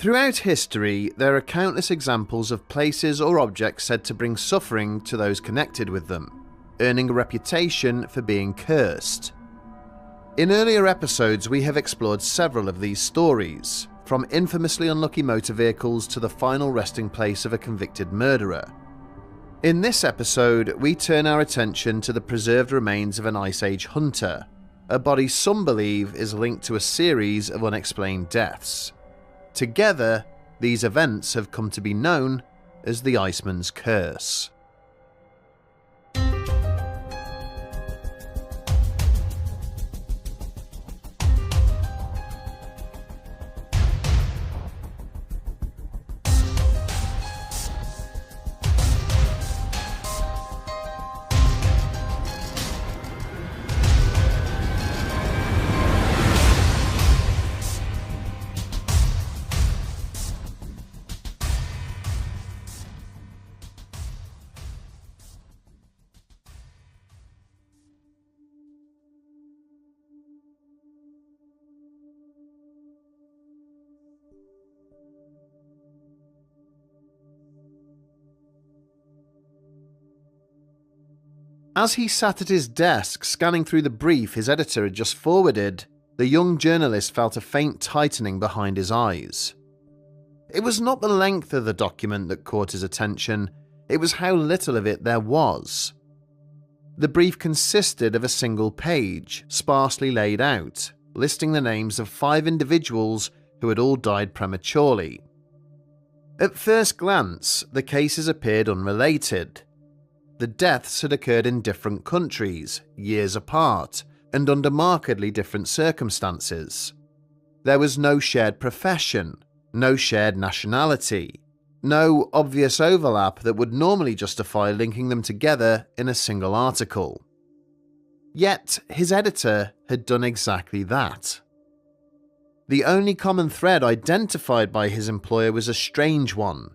Throughout history, there are countless examples of places or objects said to bring suffering to those connected with them, earning a reputation for being cursed. In earlier episodes, we have explored several of these stories, from infamously unlucky motor vehicles to the final resting place of a convicted murderer. In this episode, we turn our attention to the preserved remains of an Ice Age hunter, a body some believe is linked to a series of unexplained deaths. Together, these events have come to be known as the Iceman's Curse. As he sat at his desk scanning through the brief his editor had just forwarded, the young journalist felt a faint tightening behind his eyes. It was not the length of the document that caught his attention, it was how little of it there was. The brief consisted of a single page, sparsely laid out, listing the names of 5 individuals who had all died prematurely. At first glance, the cases appeared unrelated. The deaths had occurred in different countries, years apart, and under markedly different circumstances. There was no shared profession, no shared nationality, no obvious overlap that would normally justify linking them together in a single article. Yet, his editor had done exactly that. The only common thread identified by his employer was a strange one.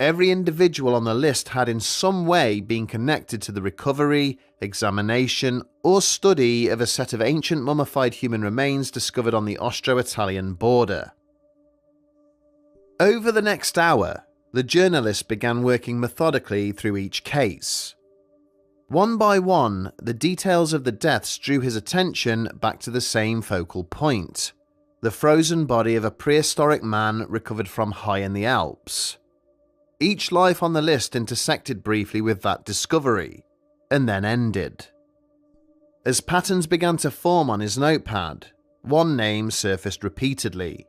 Every individual on the list had in some way been connected to the recovery, examination, or study of a set of ancient mummified human remains discovered on the Austro-Italian border. Over the next hour, the journalist began working methodically through each case. One by one, the details of the deaths drew his attention back to the same focal point: the frozen body of a prehistoric man recovered from high in the Alps. Each life on the list intersected briefly with that discovery, and then ended. As patterns began to form on his notepad, one name surfaced repeatedly.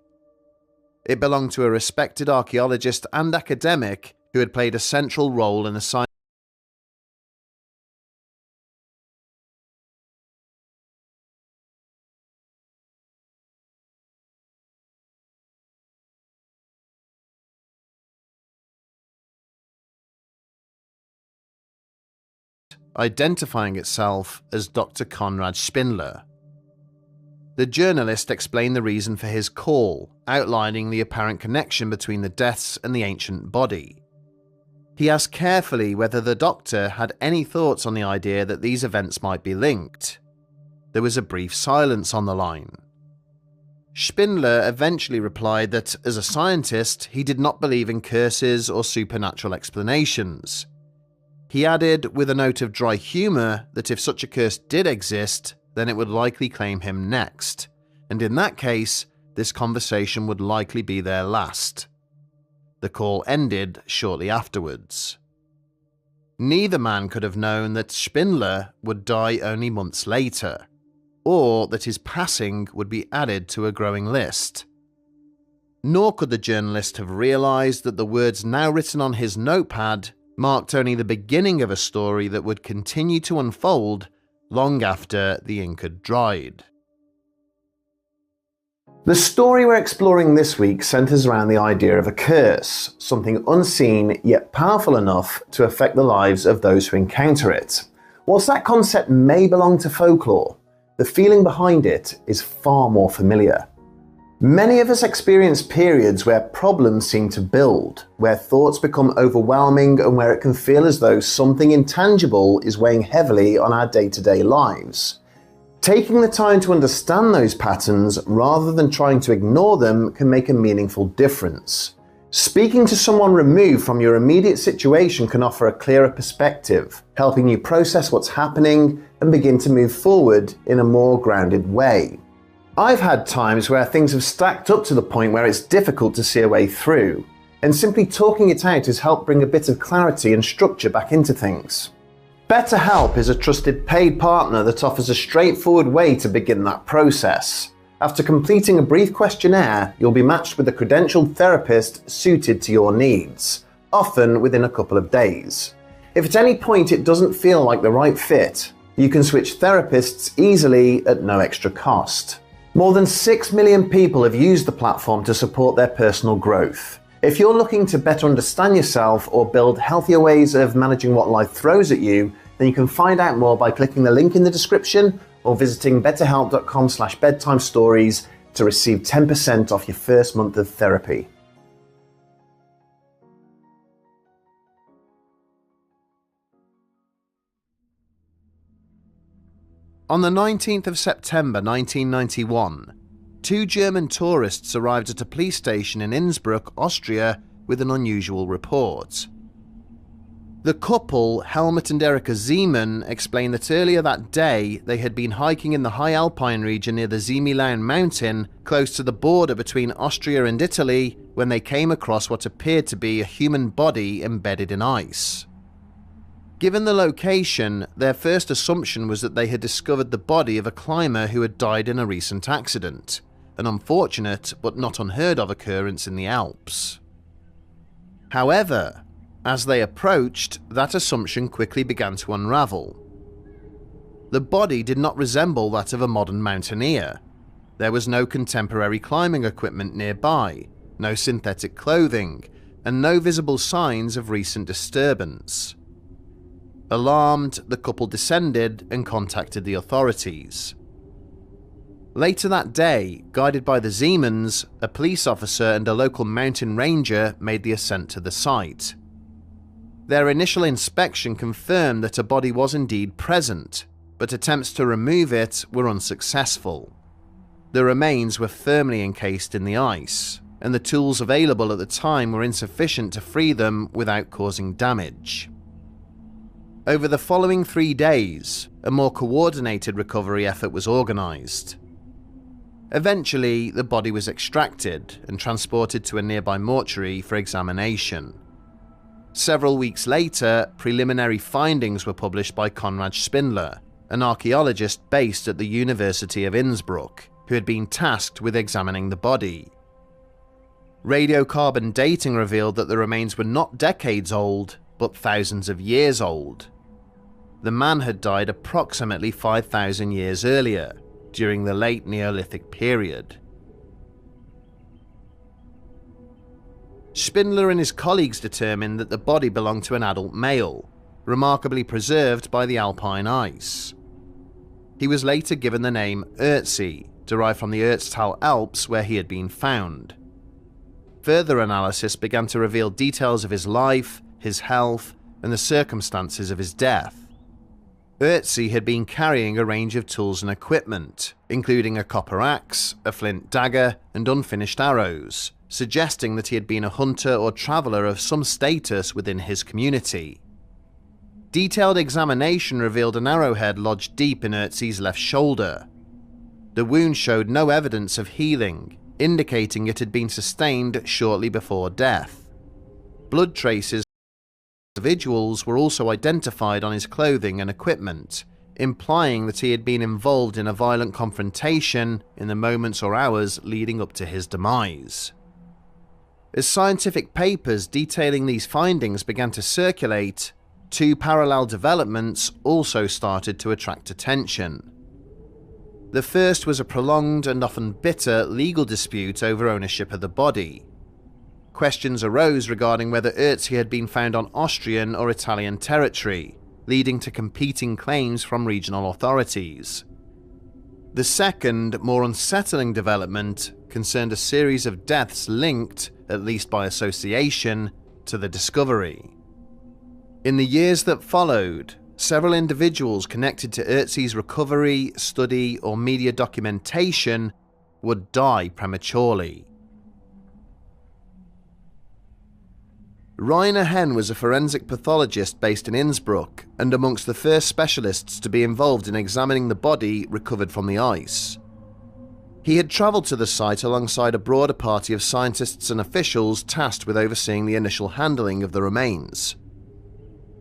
It belonged to a respected archaeologist and academic who had played a central role in the science. Identifying itself as Dr. Konrad Spindler. The journalist explained the reason for his call, outlining the apparent connection between the deaths and the ancient body. He asked carefully whether the doctor had any thoughts on the idea that these events might be linked. There was a brief silence on the line. Spindler eventually replied that, as a scientist, he did not believe in curses or supernatural explanations. He added, with a note of dry humour, that if such a curse did exist, then it would likely claim him next, and in that case, this conversation would likely be their last. The call ended shortly afterwards. Neither man could have known that Spindler would die only months later, or that his passing would be added to a growing list. Nor could the journalist have realised that the words now written on his notepad marked only the beginning of a story that would continue to unfold long after the ink had dried. The story we're exploring this week centres around the idea of a curse, something unseen yet powerful enough to affect the lives of those who encounter it. Whilst that concept may belong to folklore, the feeling behind it is far more familiar. Many of us experience periods where problems seem to build, where thoughts become overwhelming and where it can feel as though something intangible is weighing heavily on our day-to-day lives. Taking the time to understand those patterns rather than trying to ignore them can make a meaningful difference. Speaking to someone removed from your immediate situation can offer a clearer perspective, helping you process what's happening and begin to move forward in a more grounded way. I've had times where things have stacked up to the point where it's difficult to see a way through, and simply talking it out has helped bring a bit of clarity and structure back into things. BetterHelp is a trusted paid partner that offers a straightforward way to begin that process. After completing a brief questionnaire, you'll be matched with a credentialed therapist suited to your needs, often within a couple of days. If at any point it doesn't feel like the right fit, you can switch therapists easily at no extra cost. More than 6 million people have used the platform to support their personal growth. If you're looking to better understand yourself or build healthier ways of managing what life throws at you, then you can find out more by clicking the link in the description or visiting betterhelp.com/bedtimestories to receive 10% off your first month of therapy. On the 19th of September 1991, 2 German tourists arrived at a police station in Innsbruck, Austria, with an unusual report. The couple, Helmut and Erika Zeeman, explained that earlier that day they had been hiking in the high alpine region near the Ziemilaun mountain, close to the border between Austria and Italy, when they came across what appeared to be a human body embedded in ice. Given the location, their first assumption was that they had discovered the body of a climber who had died in a recent accident, an unfortunate but not unheard of occurrence in the Alps. However, as they approached, that assumption quickly began to unravel. The body did not resemble that of a modern mountaineer. There was no contemporary climbing equipment nearby, no synthetic clothing, and no visible signs of recent disturbance. Alarmed, the couple descended and contacted the authorities. Later that day, guided by the Zeemans, a police officer and a local mountain ranger made the ascent to the site. Their initial inspection confirmed that a body was indeed present, but attempts to remove it were unsuccessful. The remains were firmly encased in the ice, and the tools available at the time were insufficient to free them without causing damage. Over the following 3 days, a more coordinated recovery effort was organised. Eventually, the body was extracted and transported to a nearby mortuary for examination. Several weeks later, preliminary findings were published by Konrad Spindler, an archaeologist based at the University of Innsbruck, who had been tasked with examining the body. Radiocarbon dating revealed that the remains were not decades old, but thousands of years old. The man had died approximately 5,000 years earlier, during the late Neolithic period. Spindler and his colleagues determined that the body belonged to an adult male, remarkably preserved by the alpine ice. He was later given the name Ötzi, derived from the Ötztal Alps where he had been found. Further analysis began to reveal details of his life, his health, and the circumstances of his death. Ötzi had been carrying a range of tools and equipment, including a copper axe, a flint dagger, and unfinished arrows, suggesting that he had been a hunter or traveller of some status within his community. Detailed examination revealed an arrowhead lodged deep in Ötzi's left shoulder. The wound showed no evidence of healing, indicating it had been sustained shortly before death. Blood traces of individuals were also identified on his clothing and equipment, implying that he had been involved in a violent confrontation in the moments or hours leading up to his demise. As scientific papers detailing these findings began to circulate, 2 parallel developments also started to attract attention. The first was a prolonged and often bitter legal dispute over ownership of the body. Questions arose regarding whether Ötzi had been found on Austrian or Italian territory, leading to competing claims from regional authorities. The second, more unsettling development concerned a series of deaths linked, at least by association, to the discovery. In the years that followed, several individuals connected to Ötzi's recovery, study, or media documentation would die prematurely. Rainer Henn was a forensic pathologist based in Innsbruck and amongst the first specialists to be involved in examining the body recovered from the ice. He had travelled to the site alongside a broader party of scientists and officials tasked with overseeing the initial handling of the remains.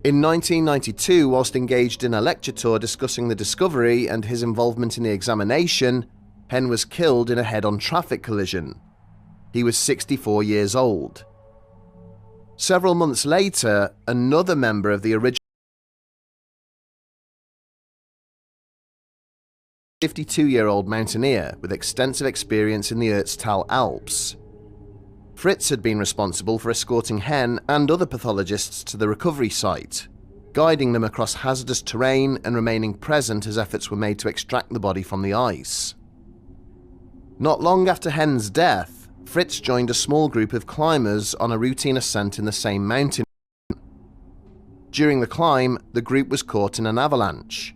In 1992, whilst engaged in a lecture tour discussing the discovery and his involvement in the examination, Henn was killed in a head-on traffic collision. He was 64 years old. Several months later, another member of the original 52-year-old mountaineer with extensive experience in the Ötztal Alps. Fritz had been responsible for escorting Henn and other pathologists to the recovery site, guiding them across hazardous terrain and remaining present as efforts were made to extract the body from the ice. Not long after Henn's death, Fritz joined a small group of climbers on a routine ascent in the same mountain. During the climb, the group was caught in an avalanche.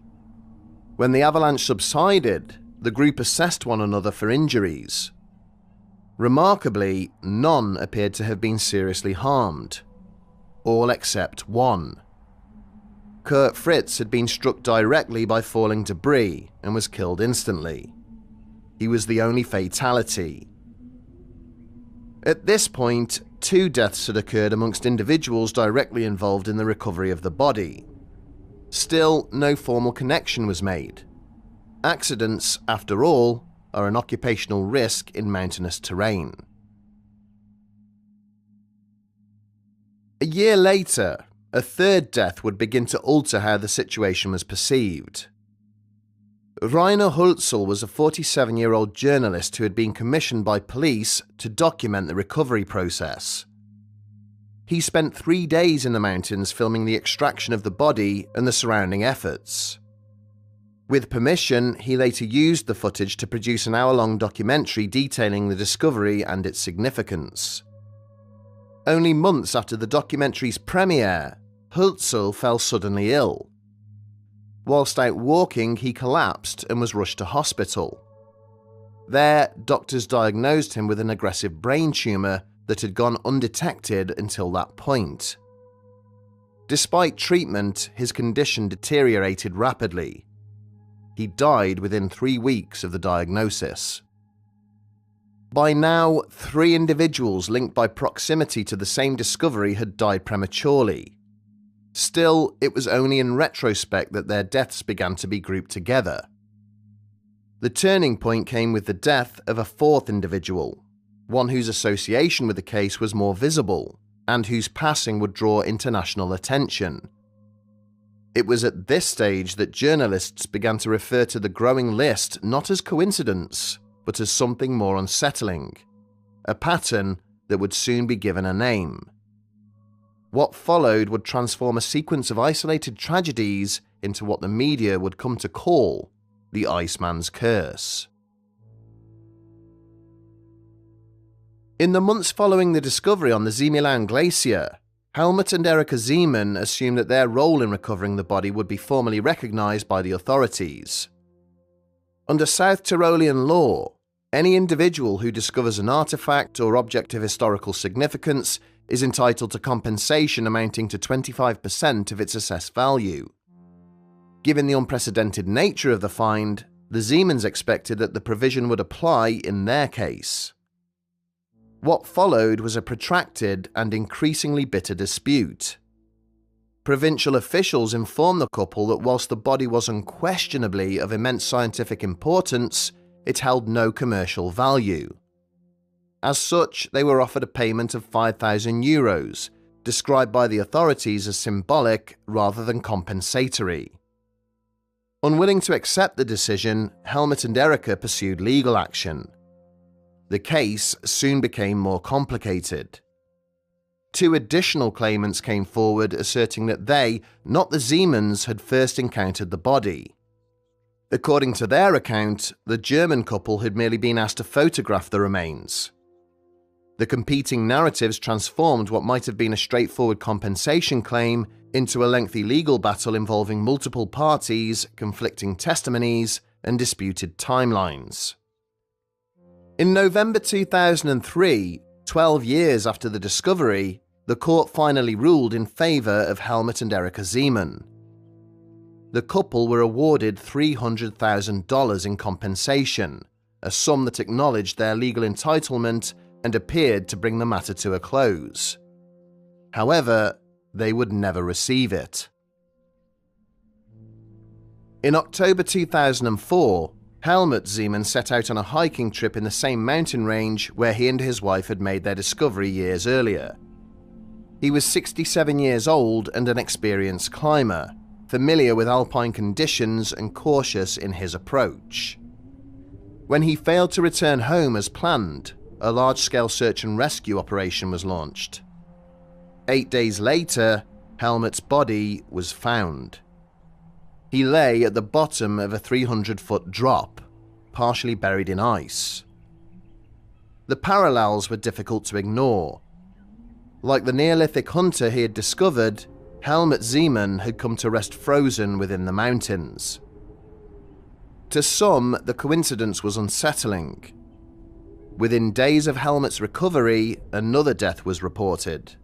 When the avalanche subsided, the group assessed one another for injuries. Remarkably, none appeared to have been seriously harmed. All except one. Kurt Fritz had been struck directly by falling debris and was killed instantly. He was the only fatality. At this point, 2 deaths had occurred amongst individuals directly involved in the recovery of the body. Still, no formal connection was made. Accidents, after all, are an occupational risk in mountainous terrain. A year later, a 3rd death would begin to alter how the situation was perceived. Rainer Hölzel was a 47-year-old journalist who had been commissioned by police to document the recovery process. He spent 3 days in the mountains filming the extraction of the body and the surrounding efforts. With permission, he later used the footage to produce an hour-long documentary detailing the discovery and its significance. Only months after the documentary's premiere, Hölzel fell suddenly ill. Whilst out walking, he collapsed and was rushed to hospital. There, doctors diagnosed him with an aggressive brain tumour that had gone undetected until that point. Despite treatment, his condition deteriorated rapidly. He died within 3 weeks of the diagnosis. By now, 3 individuals linked by proximity to the same discovery had died prematurely. Still, it was only in retrospect that their deaths began to be grouped together. The turning point came with the death of a 4th individual, one whose association with the case was more visible, and whose passing would draw international attention. It was at this stage that journalists began to refer to the growing list not as coincidence, but as something more unsettling, a pattern that would soon be given a name. What followed would transform a sequence of isolated tragedies into what the media would come to call the Iceman's curse. In the months following the discovery on the Ziemilan glacier, Helmut and Erika Ziemann assumed that their role in recovering the body would be formally recognized by the authorities. Under South Tyrolean law, any individual who discovers an artifact or object of historical significance is entitled to compensation amounting to 25% of its assessed value. Given the unprecedented nature of the find, the Ziemanns expected that the provision would apply in their case. What followed was a protracted and increasingly bitter dispute. Provincial officials informed the couple that whilst the body was unquestionably of immense scientific importance, it held no commercial value. As such, they were offered a payment of €5,000, described by the authorities as symbolic rather than compensatory. Unwilling to accept the decision, Helmut and Erika pursued legal action. The case soon became more complicated. 2 additional claimants came forward asserting that they, not the Ziemanns, had first encountered the body. According to their account, the German couple had merely been asked to photograph the remains. The competing narratives transformed what might have been a straightforward compensation claim into a lengthy legal battle involving multiple parties, conflicting testimonies, and disputed timelines. In November 2003, 12 years after the discovery, the court finally ruled in favor of Helmut and Erika Zeeman. The couple were awarded $300,000 in compensation, a sum that acknowledged their legal entitlement and appeared to bring the matter to a close. However, they would never receive it. In October 2004, Helmut Zeeman set out on a hiking trip in the same mountain range where he and his wife had made their discovery years earlier. He was 67 years old and an experienced climber, familiar with alpine conditions and cautious in his approach. When he failed to return home as planned, a large-scale search and rescue operation was launched. 8 days later, Helmut's body was found. He lay at the bottom of a 300-foot drop, partially buried in ice. The parallels were difficult to ignore. Like the Neolithic hunter he had discovered, Helmut Zeeman had come to rest frozen within the mountains. To some, the coincidence was unsettling. Within days of Helmut's recovery, another death was reported.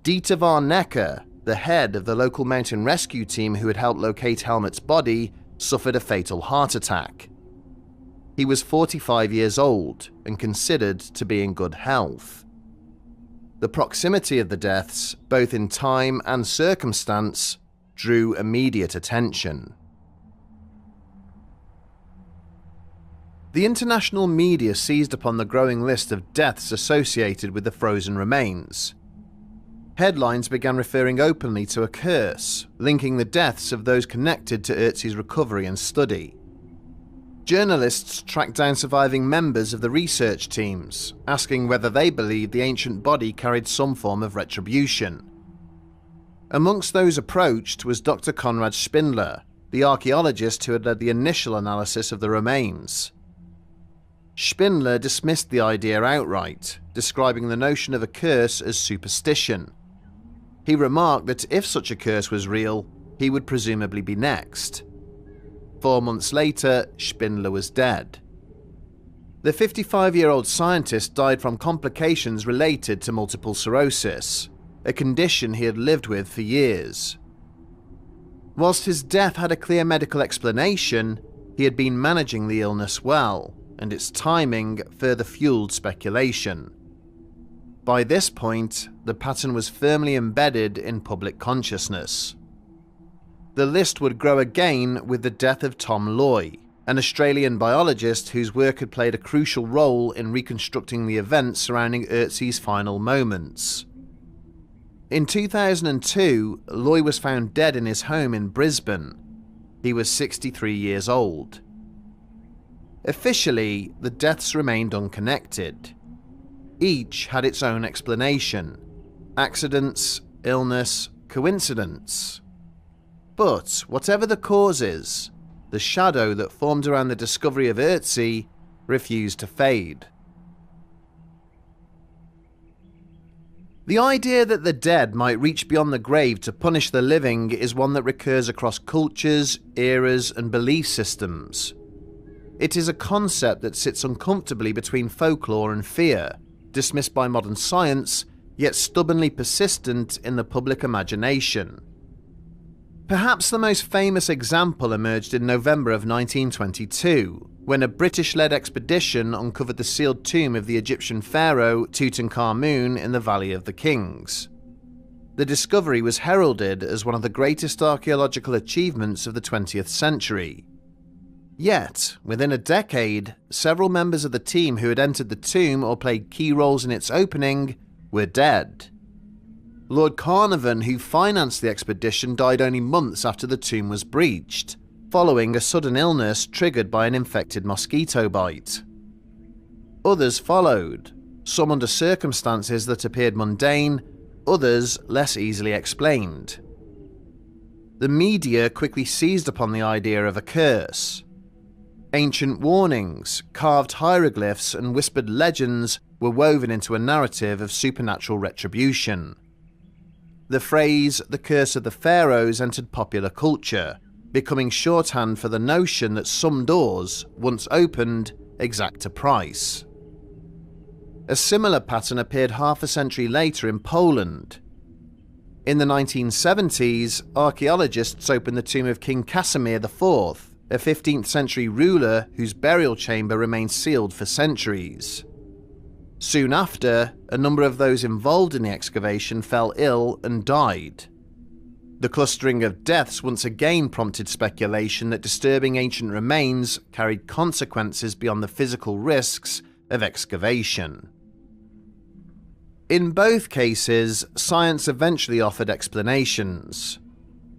Dieter Warnecke, the head of the local mountain rescue team who had helped locate Helmut's body, suffered a fatal heart attack. He was 45 years old and considered to be in good health. The proximity of the deaths, both in time and circumstance, drew immediate attention. The international media seized upon the growing list of deaths associated with the frozen remains. Headlines began referring openly to a curse, linking the deaths of those connected to Ötzi's recovery and study. Journalists tracked down surviving members of the research teams, asking whether they believed the ancient body carried some form of retribution. Amongst those approached was Dr. Konrad Spindler, the archaeologist who had led the initial analysis of the remains. Spindler dismissed the idea outright, describing the notion of a curse as superstition. He remarked that if such a curse was real, he would presumably be next. 4 months later, Spindler was dead. The 55-year-old scientist died from complications related to multiple sclerosis, a condition he had lived with for years. Whilst his death had a clear medical explanation, he had been managing the illness well, and its timing further fueled speculation. By this point, the pattern was firmly embedded in public consciousness. The list would grow again with the death of Tom Loy, an Australian biologist whose work had played a crucial role in reconstructing the events surrounding Ötzi's final moments. In 2002, Loy was found dead in his home in Brisbane. He was 63 years old. Officially, the deaths remained unconnected. Each had its own explanation: accidents, illness, coincidence. But whatever the causes, the shadow that formed around the discovery of Ötzi refused to fade. The idea that the dead might reach beyond the grave to punish the living is one that recurs across cultures, eras, and belief systems. It is a concept that sits uncomfortably between folklore and fear, dismissed by modern science, yet stubbornly persistent in the public imagination. Perhaps the most famous example emerged in November of 1922, when a British-led expedition uncovered the sealed tomb of the Egyptian pharaoh Tutankhamun in the Valley of the Kings. The discovery was heralded as one of the greatest archaeological achievements of the 20th century. Yet, within a decade, several members of the team who had entered the tomb or played key roles in its opening were dead. Lord Carnarvon, who financed the expedition, died only months after the tomb was breached, following a sudden illness triggered by an infected mosquito bite. Others followed, some under circumstances that appeared mundane, others less easily explained. The media quickly seized upon the idea of a curse. Ancient warnings, carved hieroglyphs, and whispered legends were woven into a narrative of supernatural retribution. The phrase, "the curse of the pharaohs," entered popular culture, becoming shorthand for the notion that some doors, once opened, exact a price. A similar pattern appeared half a century later in Poland. In the 1970s, archaeologists opened the tomb of King Casimir IV, a 15th century ruler whose burial chamber remained sealed for centuries. Soon after, a number of those involved in the excavation fell ill and died. The clustering of deaths once again prompted speculation that disturbing ancient remains carried consequences beyond the physical risks of excavation. In both cases, science eventually offered explanations.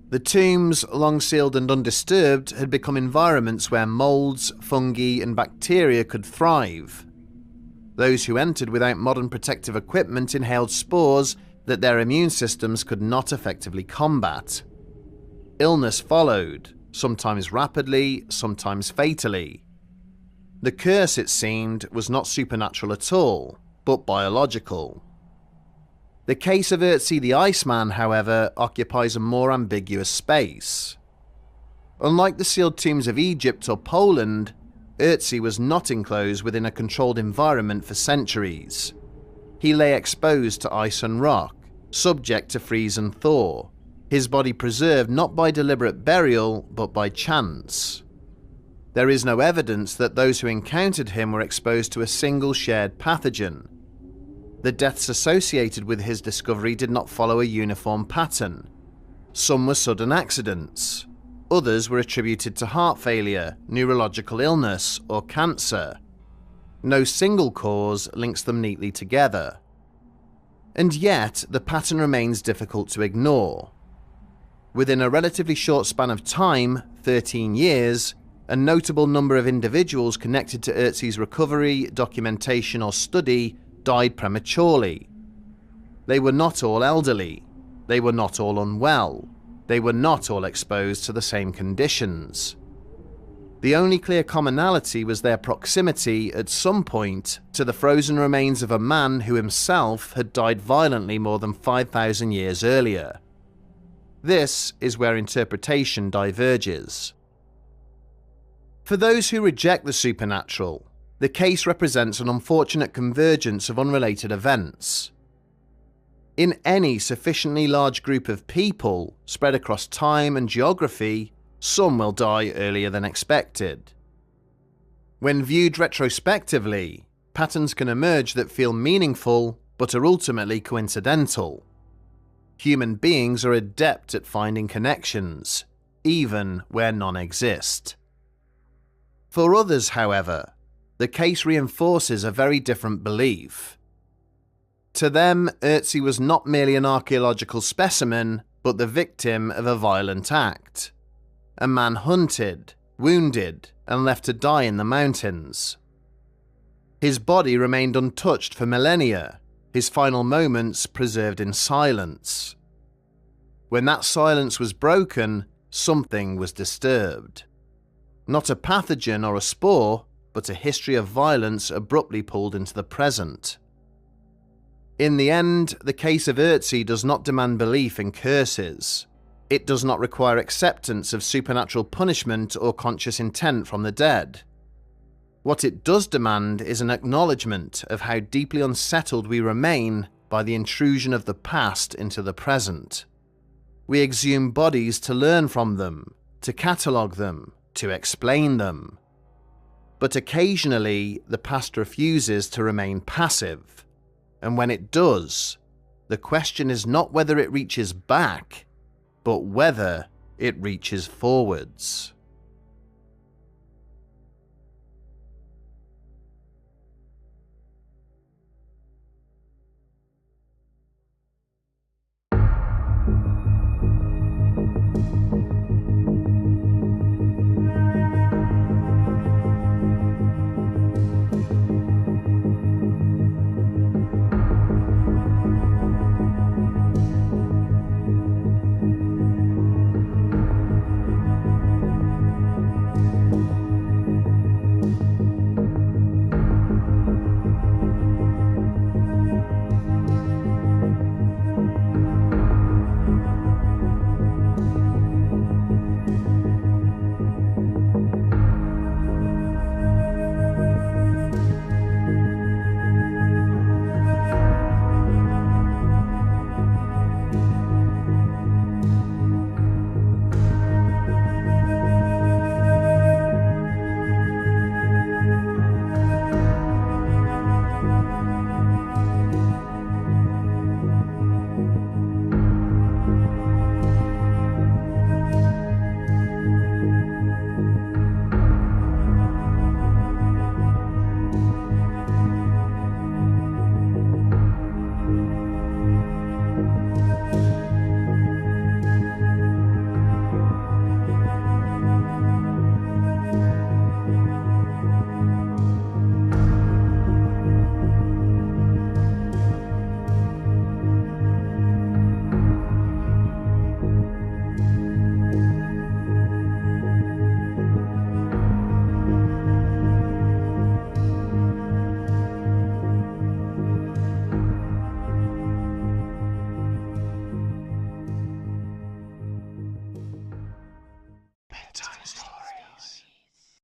The tombs, long sealed and undisturbed, had become environments where molds, fungi, and bacteria could thrive. Those who entered without modern protective equipment inhaled spores that their immune systems could not effectively combat. Illness followed, sometimes rapidly, sometimes fatally. The curse, it seemed, was not supernatural at all, but biological. The case of Ötzi the Iceman, however, occupies a more ambiguous space. Unlike the sealed tombs of Egypt or Poland, Ötzi was not enclosed within a controlled environment for centuries. He lay exposed to ice and rock, subject to freeze and thaw, his body preserved not by deliberate burial, but by chance. There is no evidence that those who encountered him were exposed to a single shared pathogen. The deaths associated with his discovery did not follow a uniform pattern. Some were sudden accidents. Others were attributed to heart failure, neurological illness, or cancer. No single cause links them neatly together. And yet, the pattern remains difficult to ignore. Within a relatively short span of time, 13 years, a notable number of individuals connected to Ötzi's recovery, documentation, or study died prematurely. They were not all elderly. They were not all unwell. They were not all exposed to the same conditions. The only clear commonality was their proximity at some point to the frozen remains of a man who himself had died violently more than 5,000 years earlier. This is where interpretation diverges. For those who reject the supernatural, the case represents an unfortunate convergence of unrelated events. In any sufficiently large group of people, spread across time and geography, some will die earlier than expected. When viewed retrospectively, patterns can emerge that feel meaningful but are ultimately coincidental. Human beings are adept at finding connections, even where none exist. For others, however, the case reinforces a very different belief. To them, Ötzi was not merely an archaeological specimen, but the victim of a violent act. A man hunted, wounded, and left to die in the mountains. His body remained untouched for millennia, his final moments preserved in silence. When that silence was broken, something was disturbed. Not a pathogen or a spore, but a history of violence abruptly pulled into the present. In the end, the case of Ötzi does not demand belief in curses. It does not require acceptance of supernatural punishment or conscious intent from the dead. What it does demand is an acknowledgement of how deeply unsettled we remain by the intrusion of the past into the present. We exhume bodies to learn from them, to catalogue them, to explain them. But occasionally, the past refuses to remain passive. And when it does, the question is not whether it reaches back, but whether it reaches forwards. Bedtime story.